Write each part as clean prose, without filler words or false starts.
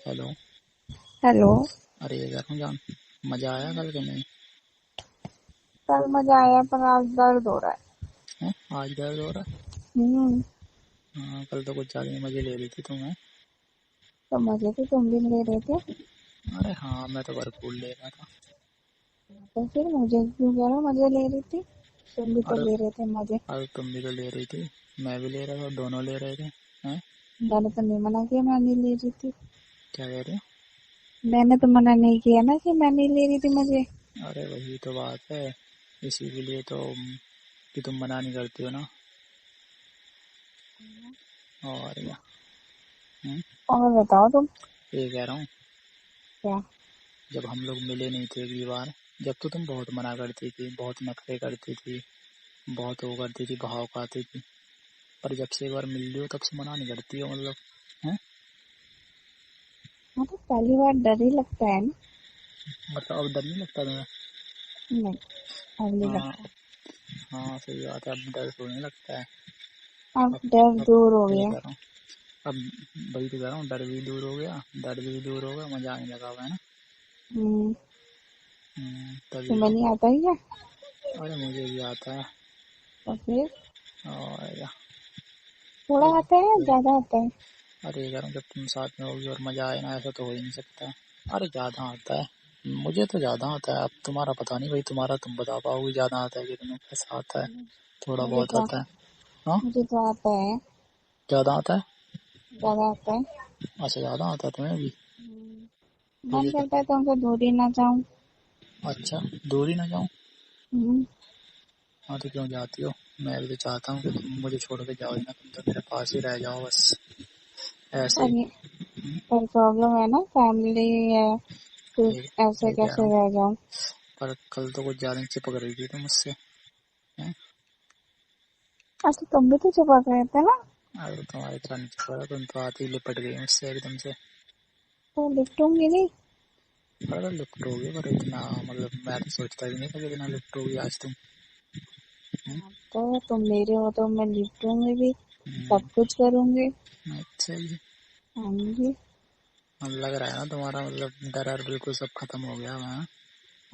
Hello. Hello. अरे घर में जान, मजा आया कल के नहीं? कल मजा आया पर आज दर्द हो रहा है आज दर्द हो रहा है। है? हाँ, कल तो कुछ ज्यादा ही मजे ले रही थी तुम्हें। तो मजे तो तुम भी ले रहे थे। अरे हाँ, मैं तो भरपूर ले रहा था। तो फिर मुझे क्यों कह रहा हूँ मजे ले रही थी? तुम भी तो अरे ले रहे थे मजे। अरे तुम भी तो ले रही थी, मैं भी ले रहा था, दोनों ले रहे थे। हैं? मैंने तो नहीं मना किया मैं नहीं ले रही थी। क्या कह रहे मैंने तो मना नहीं किया ना कि मैं नहीं ले रही थी मजे। हो? अरे वही तो बात है, इसी के लिए तो कि तुम मना नहीं करती हो ना। और क्या। हम्म, और बताओ तुम। ये कह रहा हूँ, क्या? जब हम लोग मिले नहीं थे अगली बार, जब तो तुम बहुत मना करती थी, बहुत नखरे करती थी, बहुत वो करती थी, भाव खाती थी। पर जब से एक बार मिल रही हो तब से मना नहीं करती हो, मतलब। हैं? हाँ तो पहली बार डर ही लगता है ना। मतलब अब डर नहीं लगता तुम्हें? नहीं, अब नहीं हाँ। लगता। हाँ सही बात है, अब डर थोड़ी लगता है। अब अब डर अब दूर हो ये गया। कह रहा हूँ, अब वही तो कह रहा हूँ, डर भी दूर हो गया, दर्द भी दूर हो गया, मजा आने लगा हुआ है ना। हम्म। तभी तुम्हें तो। नहीं आता ही क्या? अरे मुझे भी आता है। तो फिर और क्या। थोड़ा अब आता है या तो- ज्यादा आता है? अरे ये कह रहा हूँ, जब तुम साथ में होगी और मजा आए ना, ऐसा तो हो ही नहीं सकता। अरे ज्यादा आता है, मुझे तो ज्यादा आता है। अब तुम्हारा पता नहीं भाई, तुम्हारा तुम बता पाओगे ज्यादा आता है कि तुम्हें कैसा आता है। थोड़ा मुझे बहुत तो आता है। हाँ, मुझे तो आता है। ज्यादा आता है। ज्यादा आता है। अच्छा, ज्यादा आता है तुम्हें भी। मन मुझे तो। करता है तो उनसे दूर ही ना जाऊं। अच्छा, दूर ही ना जाऊं? हम्म। हाँ तो क्यों जाती हो? मैं भी तो चाहता हूँ कि तुम मुझे छोड़ के जाओ ही ना, तुम तो मेरे पास ही रह जाओ बस, ऐसे ही। पर ये पर प्रॉब्लम है ना, फैमिली है। फिर ये ऐसे ये कह रहा कैसे हूँ, रह जाऊं? पर कल तो कुछ ज्यादा ही चिपक रही थी तुम मुझसे। हैं? अच्छा, तुम भी तो चिपक रहे थे ना। अरे तुम्हारी तरह नहीं चिपक रहा, तुम तो आती ही लिपट गई मुझसे एकदम से। तो लिपटूंगी नहीं। अरे लिपटोगी, पर इतना मतलब मैं तो सोचता भी नहीं था कि इतना लिपटोगी आज तुम। हम्म, हाँ, तो तुम मेरे हो तो मैं लिपटूंगी भी। हम्म, सब कुछ करूंगी। अच्छा जी। हाँ जी। अब लग रहा है ना तुम्हारा मतलब डर बिल्कुल सब खत्म हो गया वहाँ।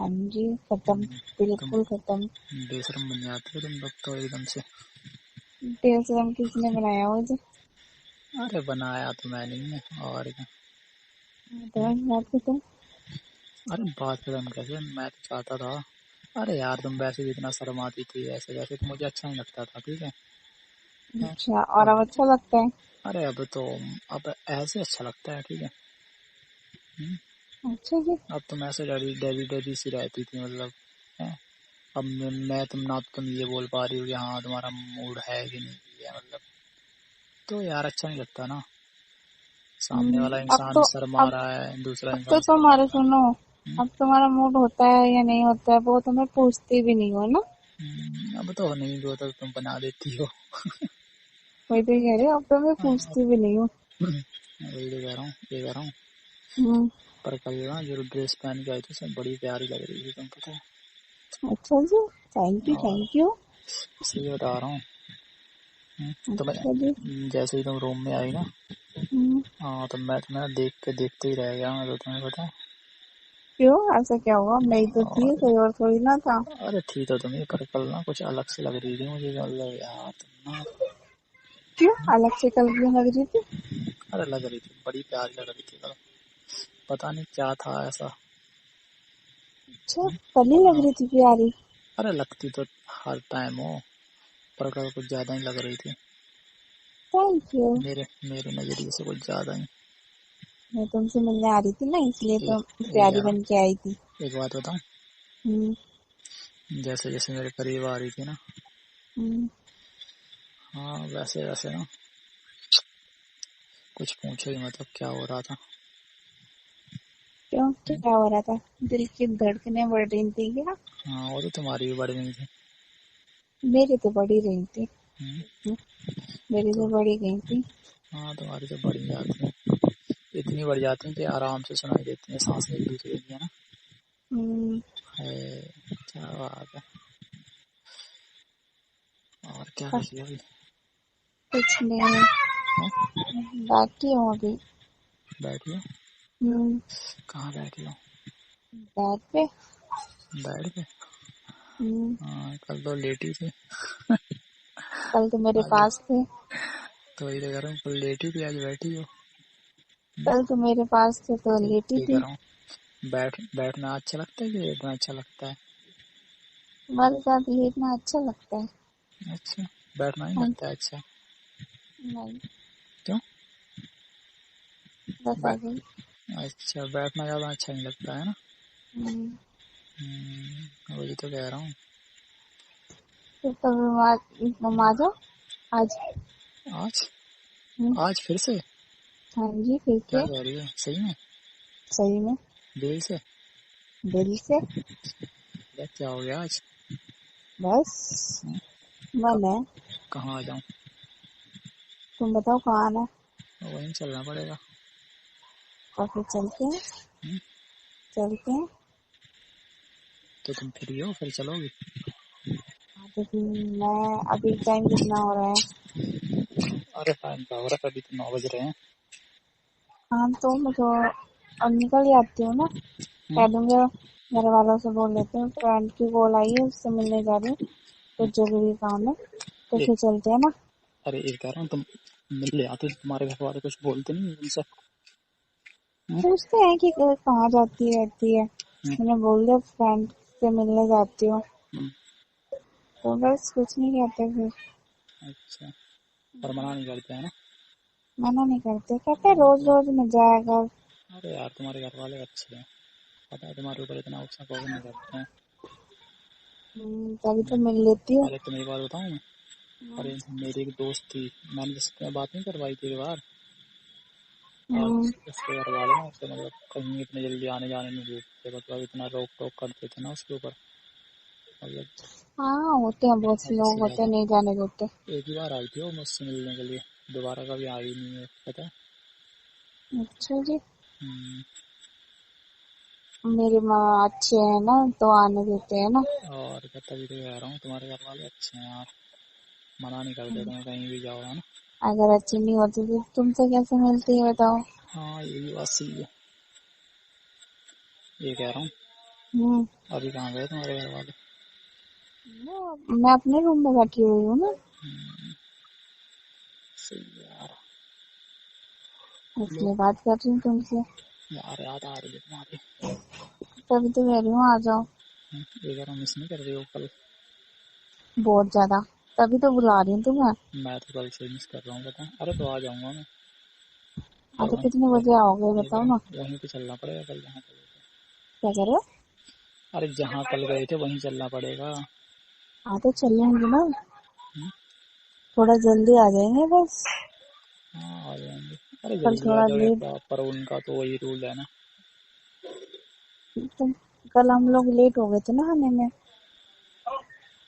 हाँ जी, खत्म। तुम बिल्कुल खत्म। बेशरम बन जाती हो तुम लोग तो एकदम से। बेशरम किसने बनाया मुझे? अरे बनाया तो मैं नहीं है, और क्या। हाँ, तो बस बात खत्म। अरे बात खत्म कैसे, मैं तो चाहता था। अरे यार, तुम वैसे भी इतना शर्माती थी, ऐसे वैसे तो मुझे अच्छा नहीं लगता था, ठीक है। हैं? अच्छा, और अब अब अच्छा लगता है? अरे अब तो, अब ऐसे अच्छा लगता है, ठीक है। हम्म, अच्छा जी। अब तुम ऐसे डरी डरी डरी सी रहती थी, मतलब। हैं? अब मैं तुम ना, तुम ये बोल पा रही हो कि हाँ तुम्हारा मूड है कि नहीं है, मतलब। तो यार अच्छा नहीं लगता ना, सामने वाला अब इंसान तो शर्मा अब रहा है, दूसरा अब तो इंसान तुम्हारे शर्माएगा। सुनो। अब तुम्हारा मूड होता है या नहीं होता है वो तुम्हें पूछती भी नहीं हो ना। अब तो नहीं भी होता तो तुम बना देती हो। वही तो कह रही हूँ, अब तो मैं हाँ, पूछती भी नहीं हूँ। वही तो कह रहा हूँ, ये कह रहा हूँ। हम्म। पर कल ना जो ड्रेस पहन के आई थी, सब बड़ी प्यारी लग रही थी, तुम पता है। अच्छा जी। थैंक यू, और थैंक यू। सही बता रहा हूँ। तो मैं, अच्छा जी। जैसे ही तुम रूम में आई ना, हम्म। हाँ तो मैं तुम्हें देख के देखते ही रह गया, मैं तो तुम्हें पता है। क्यों? ऐसा क्या हुआ? मैं ही तो थी, और कोई और थोड़ी ना था। अरे थी तो तुम्हें, पर कल ना कुछ अलग से लग रही थी मुझे, मतलब यार तुम ना। क्यों अलग से कल क्यों लग रही थी? अरे लग रही थी, बड़ी प्यारी लग रही थी कल। पता नहीं क्या था ऐसा। अच्छा, कल ही लग हाँ, रही थी प्यारी? अरे लगती तो हर टाइम हो, पर कल कुछ ज्यादा ही लग रही थी। Thank you. मेरे मेरे नजरिए से कुछ ज्यादा ही। मैं तुमसे मिलने आ रही थी ना, इसलिए ए, तो ए प्यारी यार, बन के आई थी। एक बात बताऊं, हम्म। जैसे जैसे मेरे करीब आ रही थी ना, हम्म। हाँ वैसे वैसे ना, कुछ पूछो ही मतलब क्या हो रहा था। क्यों, क्या हो रहा था? दिल की धड़कनें बढ़ रही थी क्या? हाँ, वो तो तुम्हारी भी बढ़ गई थी। मेरी तो बढ़ी रही थी। हम्म, मेरी तो तो बढ़ी गई थी। हाँ, तुम्हारी तो बढ़ ही जाती है, इतनी बढ़ जाती है कि आराम से सुनाई देती है, सांस एक दूसरे की, है ना। हम्म। है, क्या बात है। और क्या कर हाँ, रही है अभी? कुछ नहीं। हाँ? बैठी हूँ अभी। बैठी हो? कहाँ बैठी हो? बेड पे। बेड पे? हाँ, कल तो लेटी थी। कल तो मेरे आज पास थे। तो वही तो कह रहा हूँ, कल लेटी थी, आज बैठी हो। कल तो मेरे पास थे तो तो लेटी ये कह थी। रहा हूँ, बैठना अच्छा लगता है कि लेटना अच्छा लगता है? तुम्हारे साथ लेटना अच्छा लगता है। अच्छा, बैठना नहीं हाँ, लगता है अच्छा? नहीं, क्यों? बस बै, ऐसे ही। अच्छा, बैठना ज्यादा अच्छा नहीं लगता है ना? हम्म, वही तो कह रहा हूँ। तो तुम आ जाओ आज। आज? हम्म, आज फिर से? हाँ जी, फिर क्या से। कह रही है, सही में? सही में। दिल से? दिल से। क्या हो गया आज? बस हम्म, क- मन है। कहाँ आ जाऊँ? तुम बताओ कहाँ आना है? वहीं चलना पड़ेगा। और फिर चलते हैं। हम्म, चलते हैं। तो तुम फ्री हो, फिर चलोगी? हाँ, तो फिर मैं अभी टाइम कितना हो रहा है? अरे टाइम का हो रहा है, अभी तो 9 बज रहे हैं। हाँ, तो मैं तो अब निकल जाती हूँ ना। हम्म, कह दूंगा, घर वालों से बोल देते हैं फ्रेंड की कॉल आई है, उससे मिलने जा रही हूँ, कुछ जरूरी काम है, तो एक फिर चलते हैं ना। अरे एक कह रहा हूँ, तुम मिल ले आते, तुम्हारे घर वाले कुछ बोलते नहीं है उनसे? हम्म, पूछते हैं कि कहाँ जाती रहती है। हम्म, मैंने बोल दिया फ्रेंड से मिलने जाती हूँ, हम्म, तो बस कुछ नहीं कहते फिर। अच्छा, पर मना नहीं करते हैं ना? मना नहीं करते, कहते रोज रोज में जाएगा। अरे यार, तुम्हारे घर वाले अच्छे हैं, पता है, तुम्हारे ऊपर इतना गुस्सा कौन नहीं करते हैं। तभी तो हम्म, मिल लेती हूँ। अरे तुम्हें एक बार बताऊँ मैं? अरे मेरी एक दोस्त थी, मैंने जिससे बात नहीं करवाई थी एक बार, और हम्म, उसके घर वाले ना उससे मतलब कहीं इतने जल्दी आने जाने नहीं देते, मतलब इतना रोक टोक करते थे ना उसके ऊपर, मतलब हाँ, होते हैं बहुत से हद लोग से होते हैं, ज्यादा। नहीं जाने देते। एक ही बार आई थी वो मुझसे मिलने के लिए, दोबारा कभी आई नहीं है, पता है। अच्छा जी। हम्म, मेरी माँ अच्छे है ना, तो आने देते हैं ना। और क्या, तभी तो कह रहा हूँ तुम्हारे घर वाले अच्छे हैं यार, मना नहीं करते तुम्हें कहीं भी जाओ, है ना? अगर अच्छी नहीं होती तो तुमसे कैसे मिलती है बताओ? हाँ, ये भी बात सही है। ये कह रहा हूँ, हम्म, अभी कहाँ गए तुम्हारे घर वाले? मैं अपने रूम में बैठी हुई हूँ ना, हम्म, सही है यार। लो इसलिए बात कर रही हूँ तुमसे। यार, याद आ रही है तुम्हारी। तभी तो कह रही हूँ आ जाओ। ये कह रहा हूँ, मिस नहीं कर रही हो कल? बहुत ज्यादा, तभी तो बुला रही हूँ तुम्हें। मैं तो कल से मिस कर रहा हूँ, पता है। अरे तो आ जाऊंगा मैं, हाँ, पर तो वहीं कितने वहीं बजे आओगे ये कह बताओ रहा ना? हूँ, वहीं पे चलना पड़ेगा कल जहाँ पे गए क्या कह रहे हो? थे। अरे जहाँ कल गए थे वहीं चलना पड़ेगा। हाँ, तो चल लेंगे ना। हम्म, थोड़ा जल्दी आ जाएंगे बस। हाँ आ जाएंगे। अरे कल जल्दी आ थोड़ा जाओ, लेट। पर उनका तो वही रूल है ना। तुम कल हम लोग लेट हो गए थे ना आने में।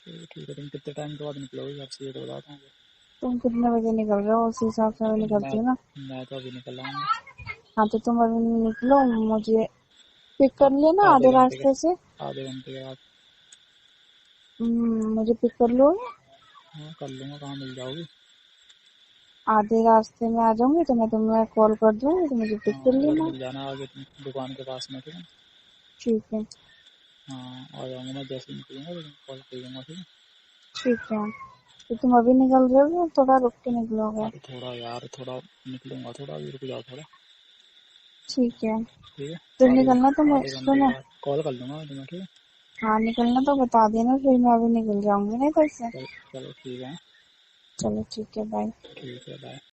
तो ठीक है, तुम कितने टाइम के बाद निकलोगे घर से, ये तो बताता हूँ। तुम कितने बजे निकल रहे हो, उस हिसाब से मैं अरे निकलती हूँ ना। मैं तो अभी निकल आऊंगा। हाँ, तो तुम अभी निकलो, मुझे पिक कर लेना आधे आधे घंटे के रास्ते से। आधे घंटे के बाद। मुझे पिक कर लो। हाँ कर लूंगा, कहाँ मिल जाओगी? आधे रास्ते में आ जाऊंगी तो मैं तुम्हें कॉल कर दूंगी, तो मुझे पिक कर हाँ उधर लेना। मिल जाना, आगे तुम दुकान के पास में, ठीक है। ठीक है। हाँ आ जाऊंगा मैं, जैसे ही निकलूंगा तो कॉल कर दूंगा, ठीक है। ठीक है, तो तुम अभी निकल रहे हो या थोड़ा रुक के निकलोगे? अरे थोड़ा यार, थोड़ा निकलूंगा, थोड़ा अभी रुक जाओ थोड़ा। ठीक है, ठीक है, तो निकलना तो मैं आधे घंटे के सुनो। बाद कॉल कर दूंगा मैं तुम्हें, ठीक है। हाँ, निकलना तो बता देना, फिर मैं अभी निकल जाऊंगी ना इधर से। चलो चलो ठीक है। चलो ठीक है, बाय। ठीक है, बाय।